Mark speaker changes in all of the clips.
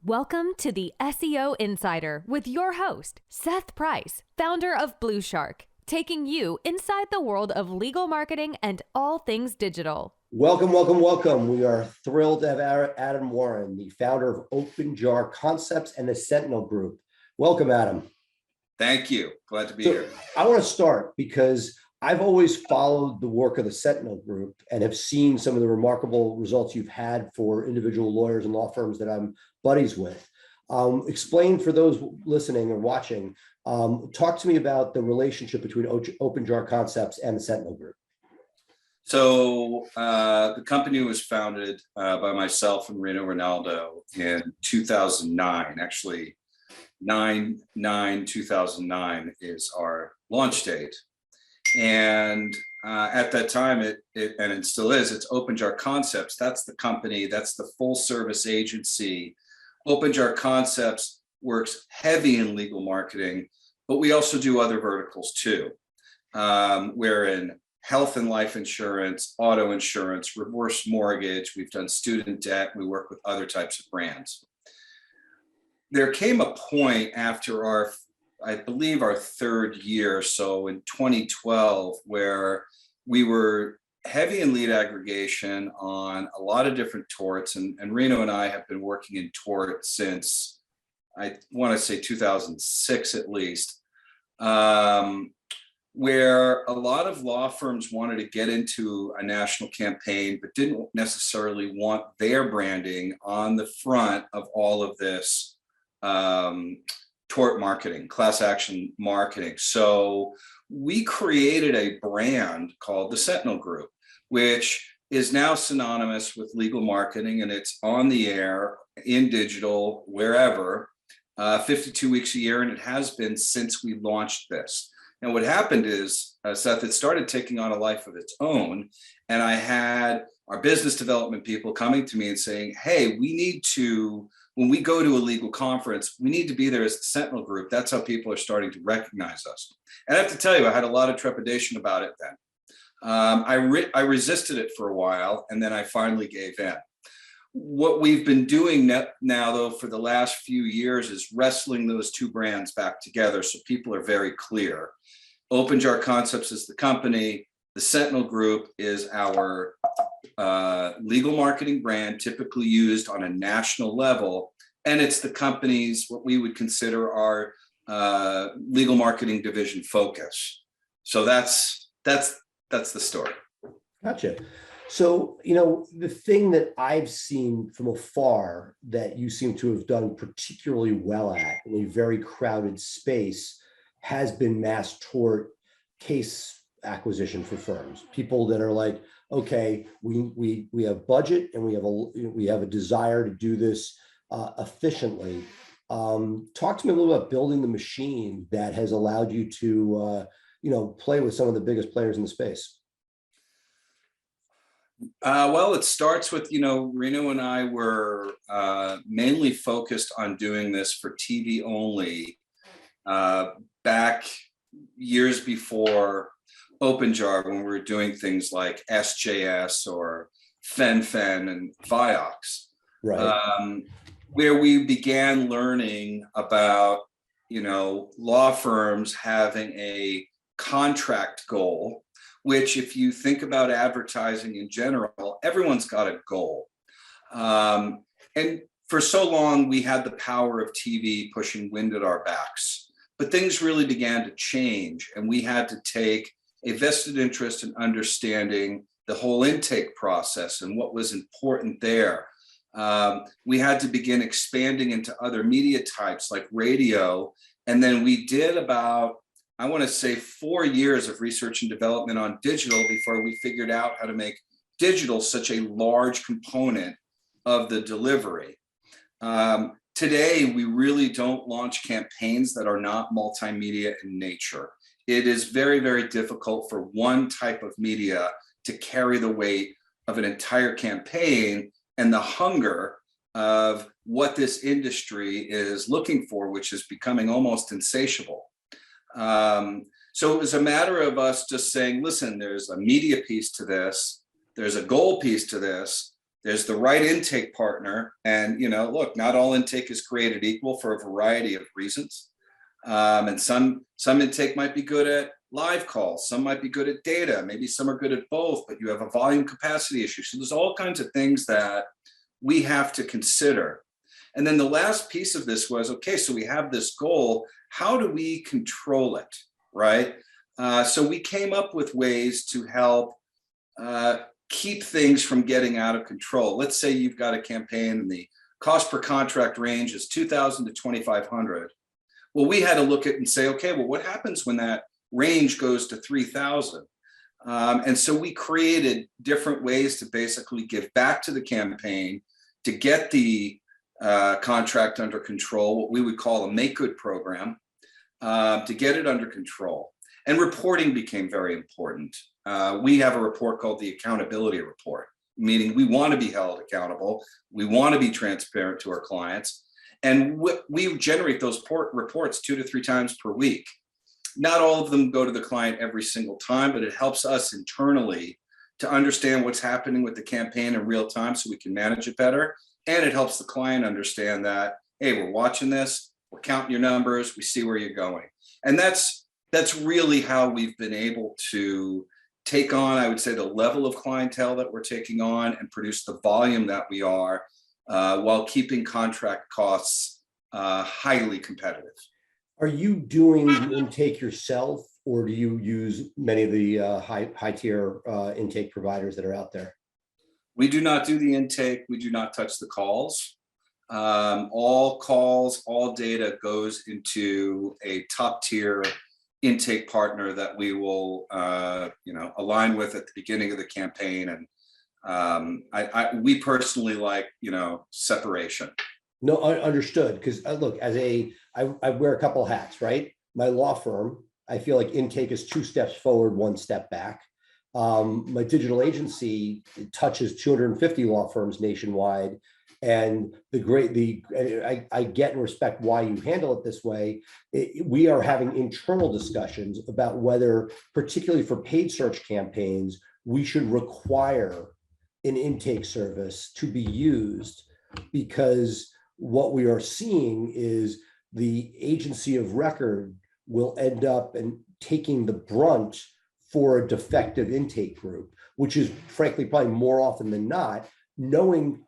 Speaker 1: Welcome to the SEO Insider with your host, Seth Price, founder of BluShark, taking you inside the world of legal marketing and all things digital.
Speaker 2: Welcome, welcome, welcome. We are thrilled to have Adam Warren, the founder of OpenJar Concepts and the Sentinel Group. Welcome, Adam.
Speaker 3: Thank you. Glad to be here.
Speaker 2: I want to start because I've always followed the work of the Sentinel Group and have seen some of the remarkable results you've had for individual lawyers and law firms that I'm buddies with. Explain for those listening or watching, talk to me about the relationship between OpenJar Concepts and the Sentinel Group.
Speaker 3: So the company was founded by myself and Reno Ronaldo in 2009. Actually, 9/9/2009 is our launch date. And at that time, it still is, it's OpenJar Concepts. That's the company, that's the full service agency. OpenJar Concepts works heavy in legal marketing, but we also do other verticals too. We're in health and life insurance, auto insurance, reverse mortgage. We've done student debt. We work with other types of brands. There came a point after I believe our third year, so in 2012, where we were heavy in lead aggregation on a lot of different torts, and Reno and I have been working in tort since, I want to say 2006 at least, where a lot of law firms wanted to get into a national campaign, but didn't necessarily want their branding on the front of all of this tort marketing, class action marketing. So we created a brand called the Sentinel Group, which is now synonymous with legal marketing, and it's on the air, in digital, wherever, 52 weeks a year, and it has been since we launched this. And what happened is, Seth, it started taking on a life of its own, and I had our business development people coming to me and saying, hey, we need to, when we go to a legal conference, we need to be there as the Sentinel Group. That's how people are starting to recognize us. And I have to tell you, I had a lot of trepidation about it then. I resisted it for a while, and then I finally gave in. What we've been doing now, though, for the last few years is wrestling those two brands back together so people are very clear. OpenJar Concepts is the company. The Sentinel Group is our legal marketing brand, typically used on a national level, and it's the company's, what we would consider our legal marketing division focus. So that's the story.
Speaker 2: Gotcha. So, the thing that I've seen from afar that you seem to have done particularly well at in a very crowded space has been mass tort case acquisition for firms. People that are like, okay, we have budget and we have a desire to do this efficiently. Talk to me a little about building the machine that has allowed you to play with some of the biggest players in the space.
Speaker 3: Well, it starts with, Reno and I were mainly focused on doing this for TV only back years before OpenJar, when we were doing things like SJS or FenFen and Vioxx,
Speaker 2: right?
Speaker 3: Where we began learning about, law firms having a contract goal, which, if you think about advertising in general, everyone's got a goal. And for so long, we had the power of TV pushing wind at our backs, but things really began to change, and we had to take a vested interest in understanding the whole intake process and what was important there. We had to begin expanding into other media types like radio. And then we did about, I want to say, 4 years of research and development on digital before we figured out how to make digital such a large component of the delivery. Today, we really don't launch campaigns that are not multimedia in nature. It is very, very difficult for one type of media to carry the weight of an entire campaign and the hunger of what this industry is looking for, which is becoming almost insatiable. So it was a matter of us just saying, listen, there's a media piece to this, there's a goal piece to this, There's the right intake partner. And, look, not all intake is created equal for a variety of reasons. And some intake might be good at live calls. Some might be good at data. Maybe some are good at both, but you have a volume capacity issue. So there's all kinds of things that we have to consider. And then the last piece of this was, okay, so we have this goal. How do we control it, right? So we came up with ways to help keep things from getting out of control. Let's say you've got a campaign and the cost per contract range is $2,000 to $2,500. Well, we had to look at and say, okay, well, what happens when that range goes to 3,000? And so we created different ways to basically give back to the campaign to get the contract under control, what we would call a make good program, to get it under control. And reporting became very important. We have a report called the accountability report, meaning we want to be held accountable. We want to be transparent to our clients. And we generate those reports 2 to 3 times per week. Not all of them go to the client every single time, but it helps us internally to understand what's happening with the campaign in real time so we can manage it better. And it helps the client understand that, hey, we're watching this, we're counting your numbers, we see where you're going. And that's really how we've been able to take on, I would say, the level of clientele that we're taking on and produce the volume that we are, while keeping contract costs highly competitive.
Speaker 2: Are you doing the intake yourself, or do you use many of the high tier intake providers that are out there?
Speaker 3: We do not do the intake. We do not touch the calls. All calls, all data goes into a top tier intake partner that we will, align with at the beginning of the campaign. And we personally like, separation.
Speaker 2: No, understood. Because look, I wear a couple hats, right? My law firm, I feel like intake is 2 steps forward, 1 step back. My digital agency touches 250 law firms nationwide, and I get and respect why you handle it this way. We are having internal discussions about whether, particularly for paid search campaigns, we should require an intake service to be used, because what we are seeing is the agency of record will end up and taking the brunt for a defective intake group, which is frankly probably more often than not. Knowing,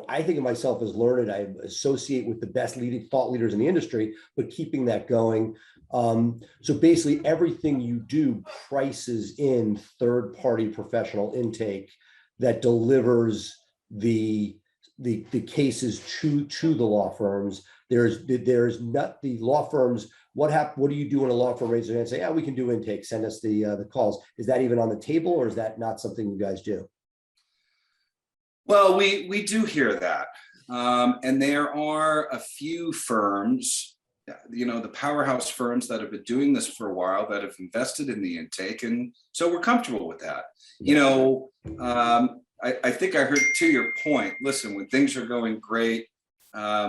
Speaker 2: I think of myself as learned, I associate with the best leading thought leaders in the industry, but keeping that going. So basically everything you do prices in third-party professional intake that delivers the cases to the law firms. There's not the law firms. What do you do when a law firm raises their hand and say, yeah, we can do intake, send us the calls? Is that even on the table, or is that not something you guys do?
Speaker 3: Well, we do hear that. And there are a few firms, the powerhouse firms that have been doing this for a while, that have invested in the intake. And so we're comfortable with that. I think I heard, to your point, listen, when things are going great,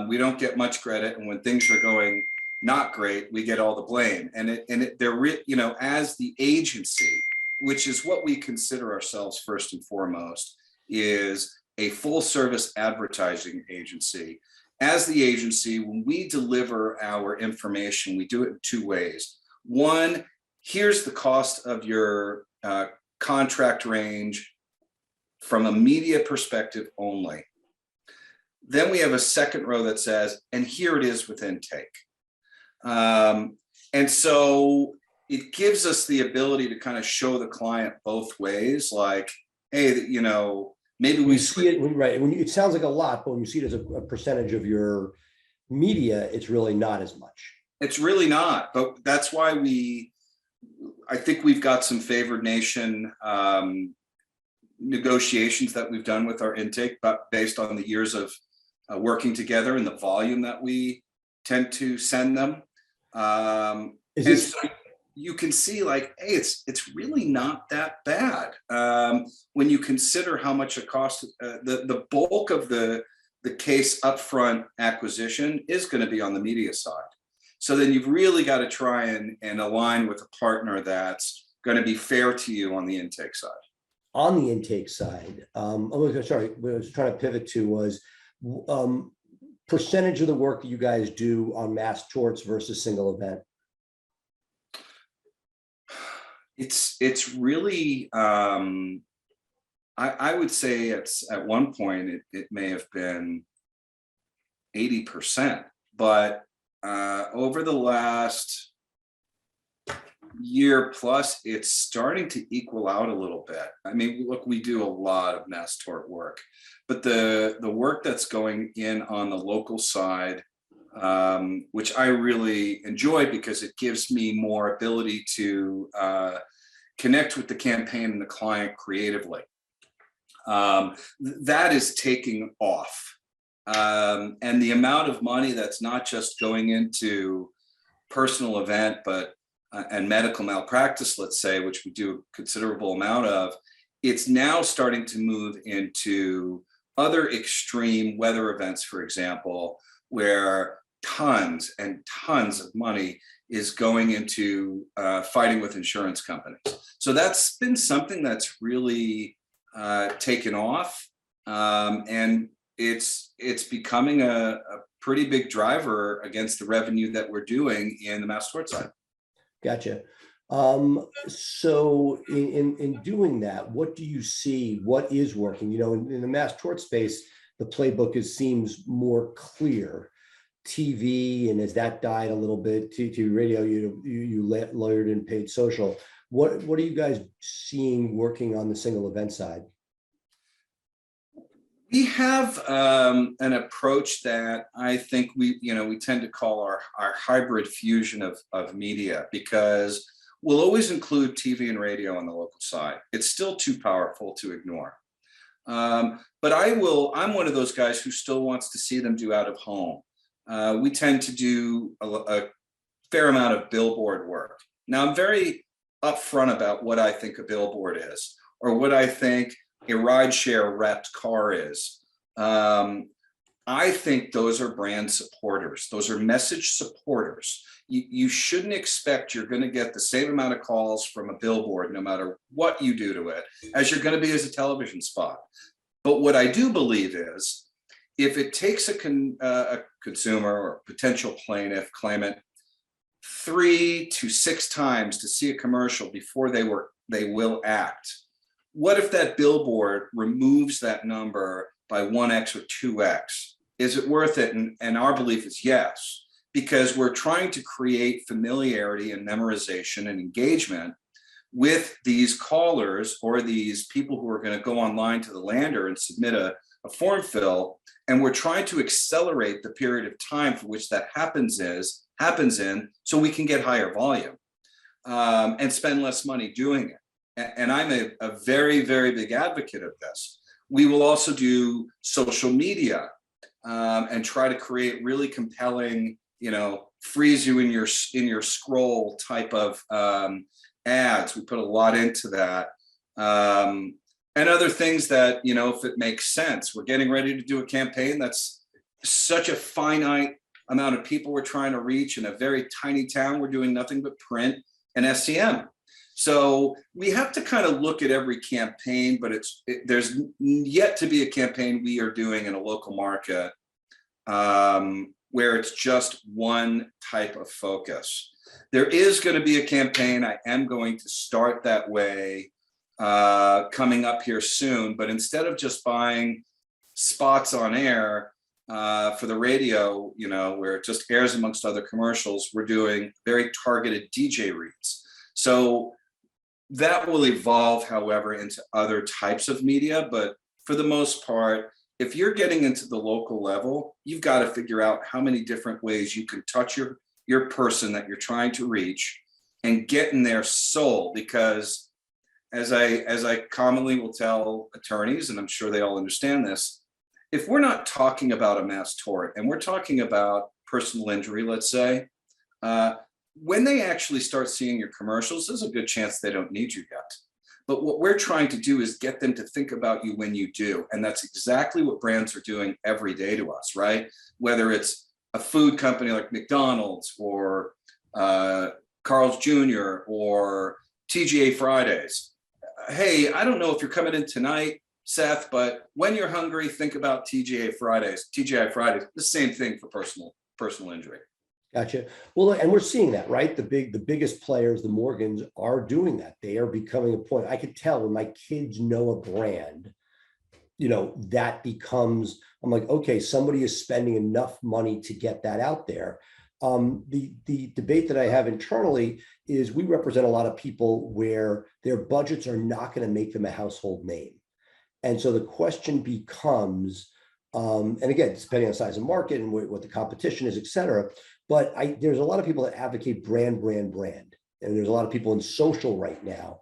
Speaker 3: we don't get much credit. And when things are going not great, we get all the blame. As the agency, which is what we consider ourselves first and foremost, is a full service advertising agency. As the agency, when we deliver our information, we do it in 2 ways. One, here's the cost of your contract range from a media perspective only. Then we have a second row that says, and here it is with intake. And so it gives us the ability to kind of show the client both ways, like, hey, maybe we
Speaker 2: see it, right? It sounds like a lot, but when you see it as a percentage of your media, it's really not as much.
Speaker 3: It's really not, but that's why I think we've got some favored nation negotiations that we've done with our intake, but based on the years of working together and the volume that we tend to send them. So you can see, like, hey, it's really not that bad when you consider how much it costs. The bulk of the case upfront acquisition is going to be on the media side. So then you've really got to try and align with a partner that's going to be fair to you on the intake side.
Speaker 2: on the intake side, sorry, what I was trying to pivot to was percentage of the work that you guys do on mass torts versus single event.
Speaker 3: It's really, I would say it's at one point it may have been 80%, but over the last year plus, it's starting to equal out a little bit. I mean, look, we do a lot of mass tort work, but the work that's going in on the local side, which I really enjoy because it gives me more ability to connect with the campaign and the client creatively. That is taking off. And the amount of money that's not just going into personal event, but and medical malpractice, let's say, which we do a considerable amount of, it's now starting to move into other extreme weather events, for example, where tons and tons of money is going into fighting with insurance companies. So that's been something that's really taken off, and it's becoming a pretty big driver against the revenue that we're doing in the mass tort side.
Speaker 2: Gotcha. So in doing that, what do you see? What is working? You know, in the mass tort space, the playbook seems more clear. TV, and as that died a little bit, TV, radio, you lawyered in paid social. What are you guys seeing working on the single event side?
Speaker 3: We have an approach that I think we tend to call our hybrid fusion of media, because we'll always include TV and radio on the local side. It's still too powerful to ignore. But I'm one of those guys who still wants to see them do out of home. We tend to do a fair amount of billboard work. Now, I'm very upfront about what I think a billboard is, or what I think a rideshare wrapped car is. I think those are brand supporters. Those are message supporters. You shouldn't expect you're going to get the same amount of calls from a billboard, no matter what you do to it, as you're going to be as a television spot. But what I do believe is, if it takes a consumer or potential plaintiff claimant 3 to 6 times to see a commercial before they will act, what if that billboard removes that number by 1x or 2x? Is it worth it? And our belief is yes, because we're trying to create familiarity and memorization and engagement with these callers, or these people who are going to go online to the lander and submit a form fill. And we're trying to accelerate the period of time for which that happens in, so we can get higher volume and spend less money doing it. And I'm a very, very big advocate of this. We will also do social media and try to create really compelling, freeze you in your scroll type of ads. We put a lot into that. And other things that, if it makes sense. We're getting ready to do a campaign that's such a finite amount of people we're trying to reach in a very tiny town. We're doing nothing but print and SEM. So we have to kind of look at every campaign, but there's yet to be a campaign we are doing in a local market where it's just one type of focus. There is going to be a campaign. I am going to start that way coming up here soon, but instead of just buying spots on air for the radio, where it just airs amongst other commercials, we're doing very targeted DJ reads. So that will evolve, however, into other types of media. But for the most part, if you're getting into the local level, you've got to figure out how many different ways you can touch your person that you're trying to reach and get in their soul. Because as I commonly will tell attorneys, and I'm sure they all understand this, if we're not talking about a mass tort and we're talking about personal injury, let's say, when they actually start seeing your commercials, there's a good chance they don't need you yet. But what we're trying to do is get them to think about you when you do. And that's exactly what brands are doing every day to us, right? Whether it's a food company like McDonald's, or Carl's Jr., or TGA Fridays. hey, I don't know if you're coming in tonight, Seth, but when you're hungry, think about TGI Fridays. TGI Fridays, the same thing for personal injury.
Speaker 2: Gotcha. Well, and we're seeing that, right? The biggest players, the Morgans, are doing that. They are becoming a point. I could tell when my kids know a brand, that becomes, I'm like, okay, somebody is spending enough money to get that out there. The debate that I have internally is we represent a lot of people where their budgets are not going to make them a household name. And so the question becomes, and again, depending on the size of market and what the competition is, et cetera, but there's a lot of people that advocate brand. And there's a lot of people in social right now.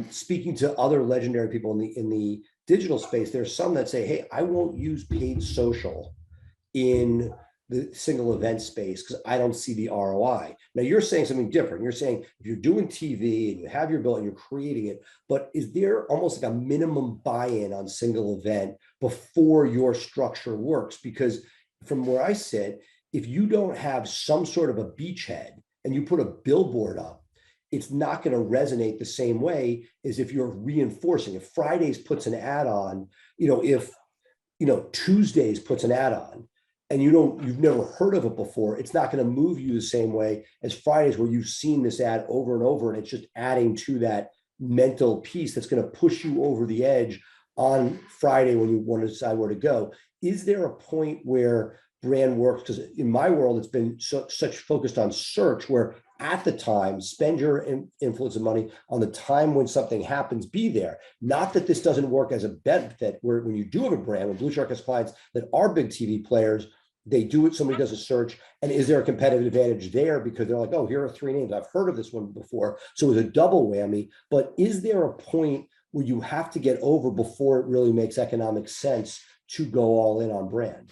Speaker 2: Speaking to other legendary people in the digital space, there's some that say, hey, I won't use paid social in the single event space because I don't see the ROI. Now you're saying something different. You're saying if you're doing TV and you have your bill and you're creating it, but is there almost like a minimum buy-in on single event before your structure works? Because from where I sit, if you don't have some sort of a beachhead and you put a billboard up, it's not going to resonate the same way as if you're reinforcing. If Fridays puts an ad on, if Tuesdays puts an ad on, and you've never heard of it before, it's not going to move you the same way as Fridays where you've seen this ad over and over, and it's just adding to that mental piece that's going to push you over the edge on Friday when you want to decide where to go. Is there a point where brand works? Because in my world, it's been such focused on search where at the time, spend your influence and money on the time when something happens, be there. Not that this doesn't work as a benefit where when you do have a brand, when BluShark has clients that are big TV players, they do it, somebody does a search, and is there a competitive advantage there because they're like, oh, here are 3 names, I've heard of this one before. So it's a double whammy, but is there a point where you have to get over before it really makes economic sense to go all in on brand?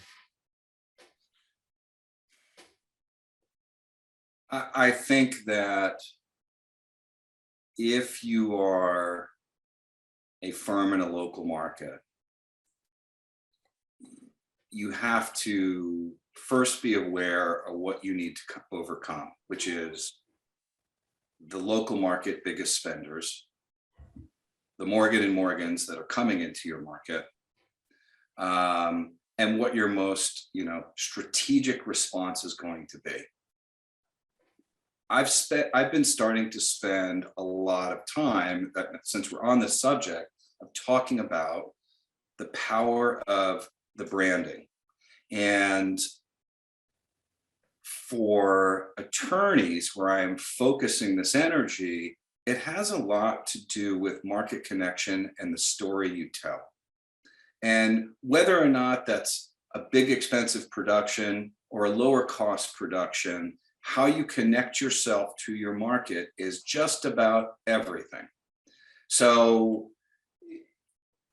Speaker 3: I think that if you are a firm in a local market, you have to first be aware of what you need to overcome, which is the local market biggest spenders, the Morgan and Morgans that are coming into your market, and what your most strategic response is going to be. I've been starting to spend a lot of time, since we're on this subject, of talking about the power of the branding. And for attorneys where I am focusing this energy, it has a lot to do with market connection and the story you tell. And whether or not that's a big expensive production or a lower cost production, how you connect yourself to your market is just about everything. So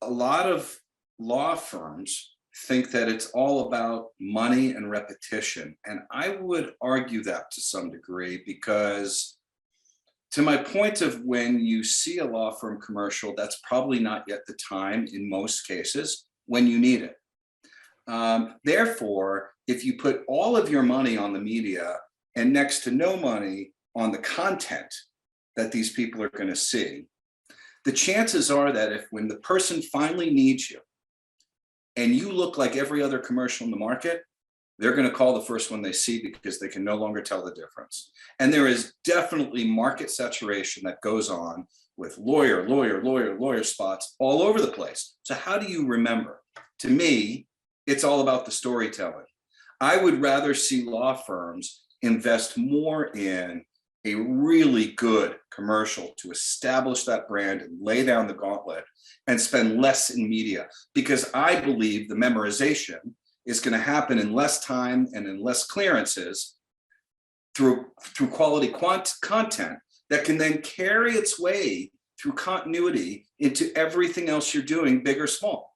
Speaker 3: a lot of law firms think that it's all about money and repetition. And I would argue that to some degree, because to my point of when you see a law firm commercial, that's probably not yet the time in most cases when you need it. Therefore, if you put all of your money on the media and next to no money on the content that these people are going to see, the chances are that if when the person finally needs you and you look like every other commercial in the market, they're going to call the first one they see because they can no longer tell the difference. And there is definitely market saturation that goes on with lawyer spots all over the place. So how do you remember? To me, it's all about the storytelling. I would rather see law firms invest more in a really good commercial to establish that brand and lay down the gauntlet and spend less in media, because I believe the memorization is going to happen in less time and in less clearances through quality content that can then carry its way through continuity into everything else you're doing, big or small.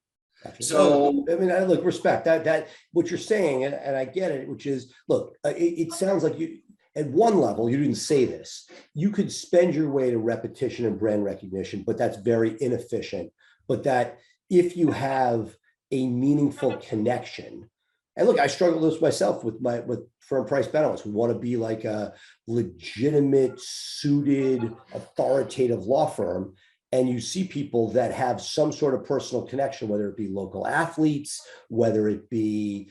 Speaker 2: Gotcha.
Speaker 3: So
Speaker 2: I mean, I look, respect that what you're saying, and I get it, which is, look, it sounds like you, at one level, you didn't say this, you could spend your way to repetition and brand recognition, but that's very inefficient. But that if you have a meaningful connection, and look, I struggle with this myself with firm price balance. We want to be like a legitimate, suited, authoritative law firm. and you see people that have some sort of personal connection, whether it be local athletes, whether it be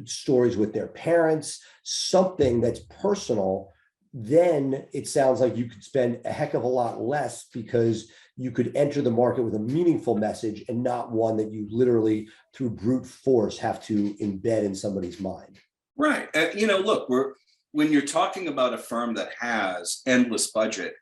Speaker 2: stories with their parents, something that's personal, then it sounds like you could spend a heck of a lot less because you could enter the market with a meaningful message and not one that you literally through brute force have to embed in somebody's mind.
Speaker 3: Right. And, you know, look, when you're talking about a firm that has endless budget,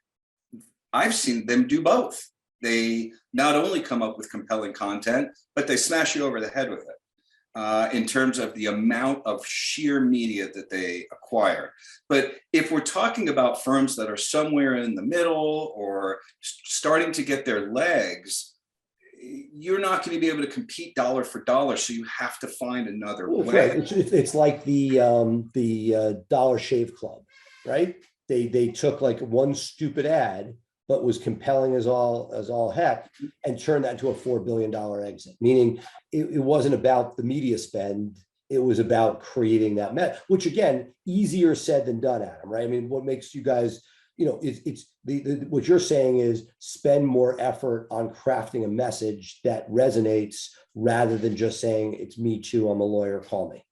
Speaker 3: I've seen them do both. They not only come up with compelling content, but they smash you over the head with it in terms of the amount of sheer media that they acquire. But if we're talking about firms that are somewhere in the middle or starting to get their legs, you're not going to be able to compete dollar for dollar. So you have to find another way.
Speaker 2: Right. It's like the Dollar Shave Club, right? They took like one stupid ad, but was compelling as all heck, and turned that into a $4 billion exit. Meaning it wasn't about the media spend. It was about creating that which again, easier said than done, Adam, right? I mean, what makes you guys, you know, it's what you're saying is spend more effort on crafting a message that resonates rather than just saying it's me too, I'm a lawyer, call me.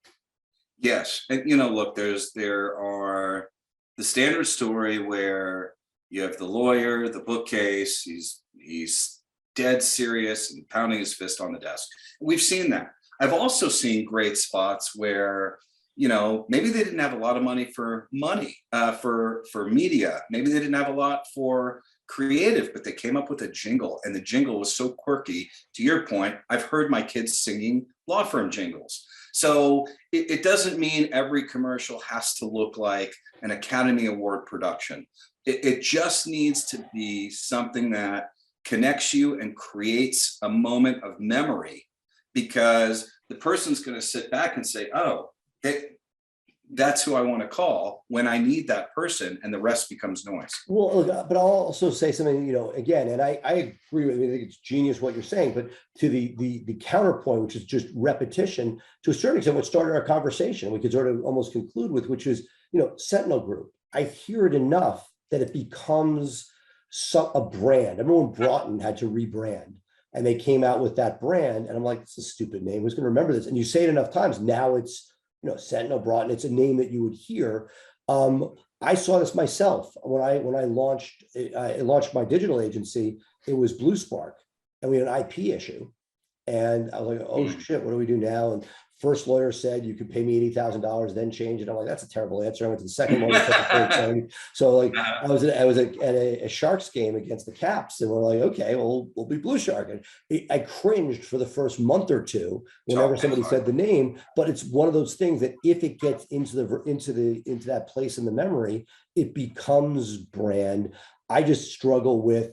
Speaker 3: Yes. And, you know, look, there are the standard story where you have the lawyer, the bookcase, he's dead serious and pounding his fist on the desk. We've seen that. I've also seen great spots where, you know, maybe they didn't have a lot of money for media. Maybe they didn't have a lot for creative, but they came up with a jingle, and the jingle was so quirky. To your point, I've heard my kids singing law firm jingles. So it doesn't mean every commercial has to look like an Academy Award production. It just needs to be something that connects you and creates a moment of memory, because the person's going to sit back and say, oh, that's who I want to call when I need that person, and the rest becomes noise.
Speaker 2: Well, but I'll also say something, you know, again, and I agree with you. I think it's genius what you're saying, but to the counterpoint, which is just repetition, to a certain extent, what started our conversation, we could sort of almost conclude with, which is, you know, Sentinel Group. I hear it enough that it becomes a brand. I remember when Broughton had to rebrand, and they came out with that brand, and I'm like, it's a stupid name. Who's going to remember this? And you say it enough times, now it's, you know, Sentinel, Broughton. It's a name that you would hear. I saw this myself when I launched my digital agency. It was BluSpark, and we had an IP issue, and I was like, oh shit, what do we do now? And first lawyer said you could pay me $80,000, then change it. I'm like, that's a terrible answer. I went to the second lawyer. So like I was at a Sharks game against the Caps, and we're like, okay, well, we'll be BluShark. And I cringed for the first month or two whenever somebody said the name, but it's one of those things that if it gets into that place in the memory, it becomes brand. I just struggle with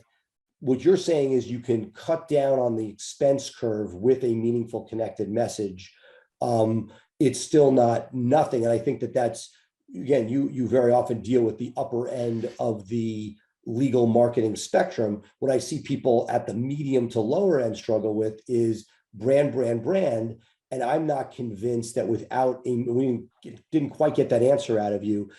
Speaker 2: what you're saying is you can cut down on the expense curve with a meaningful connected message. It's still not nothing. And I think that's, again, you very often deal with the upper end of the legal marketing spectrum. What I see people at the medium to lower end struggle with is brand. And I'm not convinced that we didn't quite get that answer out of you,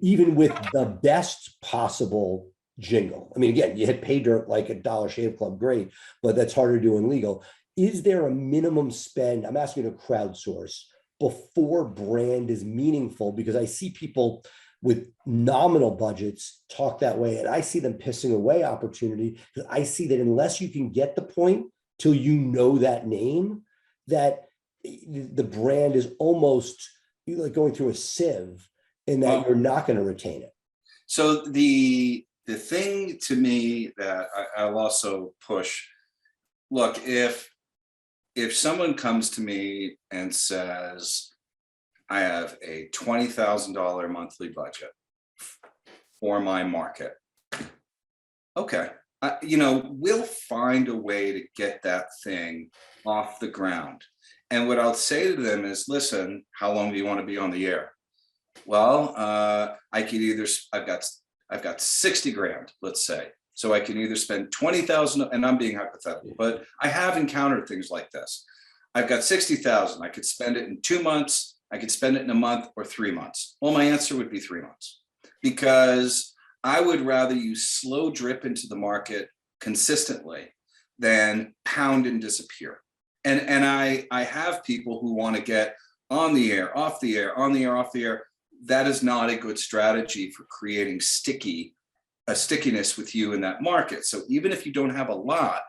Speaker 2: even with the best possible jingle. I mean, again, you hit pay dirt like a Dollar Shave Club, great, but that's harder to do in legal. Is there a minimum spend? I'm asking you to crowdsource before brand is meaningful, because I see people with nominal budgets talk that way, and I see them pissing away opportunity, because I see that unless you can get the point till you know that name, that the brand is almost like going through a sieve, in that you're not going to retain it.
Speaker 3: So the thing to me that I'll also push, look, if someone comes to me and says, I have a $20,000 monthly budget for my market, okay, you know, we'll find a way to get that thing off the ground. And what I'll say to them is, listen, how long do you want to be on the air? Well, I could either, I've got 60 grand, let's say. So I can either spend 20,000, and I'm being hypothetical, but I have encountered things like this. I've got 60,000. I could spend it in 2 months. I could spend it in a month or 3 months. Well, my answer would be 3 months, because I would rather you slow drip into the market, consistently than pound and disappear. And I have people who want to get on the air, off the air, on the air, off the air. That is not a good strategy for creating stickiness with you in that market. So even if you don't have a lot,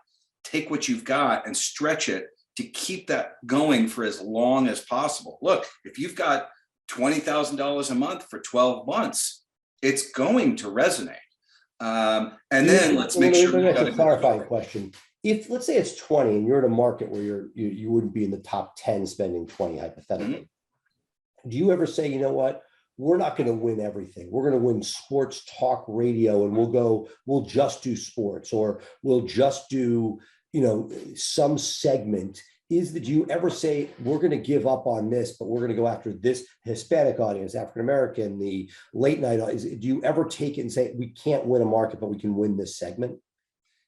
Speaker 3: take what you've got and stretch it to keep that going for as long as possible. Look, if you've got $20,000 a month for 12 months, it's going to resonate. And then let's make sure.
Speaker 2: Let me ask a clarifying question. If let's say it's 20 and you're in a market where you wouldn't be in the top 10 spending 20 hypothetically, do you ever say, you know what, we're not going to win everything. We're going to win sports talk radio, and we'll just do sports, or we'll just do, some segment. Do you ever say, we're going to give up on this, but we're going to go after this Hispanic audience, African-American, the late night audience? Do you ever take it and say, we can't win a market, but we can win this segment?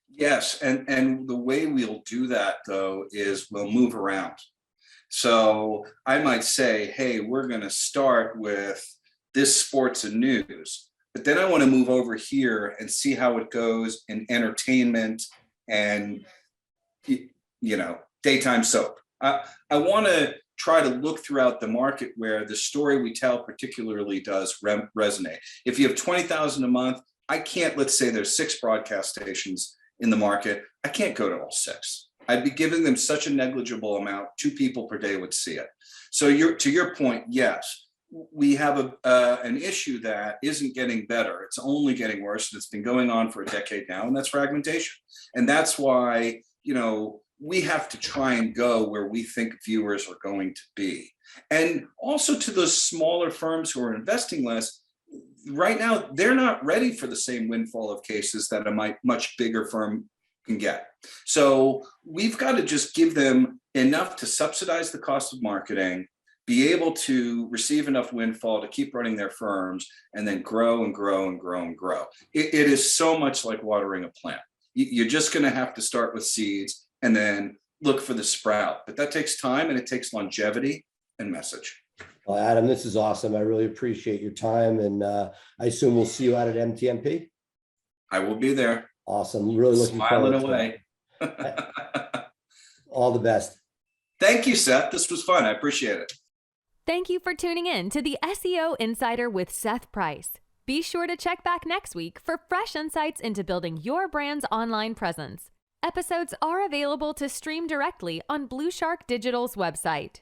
Speaker 3: Yes. And the way we'll do that, though, is we'll move around. So I might say, hey, we're going to start with this sports and news, but then I want to move over here and see how it goes in entertainment and, daytime soap. I want to try to look throughout the market where the story we tell particularly does resonate. If you have 20,000 a month, I can't, let's say there's 6 broadcast stations in the market. I can't go to all 6. I'd be giving them such a negligible amount. 2 people per day would see it. So to your point, yes, we have an issue that isn't getting better. It's only getting worse. And it's been going on for a decade now, and that's fragmentation. And that's why, we have to try and go where we think viewers are going to be. And also to those smaller firms who are investing less, right now, they're not ready for the same windfall of cases that a much bigger firm can get. So we've got to just give them enough to subsidize the cost of marketing, be able to receive enough windfall to keep running their firms, and then grow and grow and grow and grow. It is so much like watering a plant. You're just going to have to start with seeds and then look for the sprout. But that takes time, and it takes longevity and message.
Speaker 2: Well, Adam, this is awesome. I really appreciate your time. And I assume we'll see you out at MTMP.
Speaker 3: I will be there.
Speaker 2: Awesome. Really looking
Speaker 3: forward
Speaker 2: to
Speaker 3: away.
Speaker 2: All the best.
Speaker 3: Thank you, Seth. This was fun. I appreciate it.
Speaker 1: Thank you for tuning in to the SEO Insider with Seth Price. Be sure to check back next week for fresh insights into building your brand's online presence. Episodes are available to stream directly on BluShark Digital's website.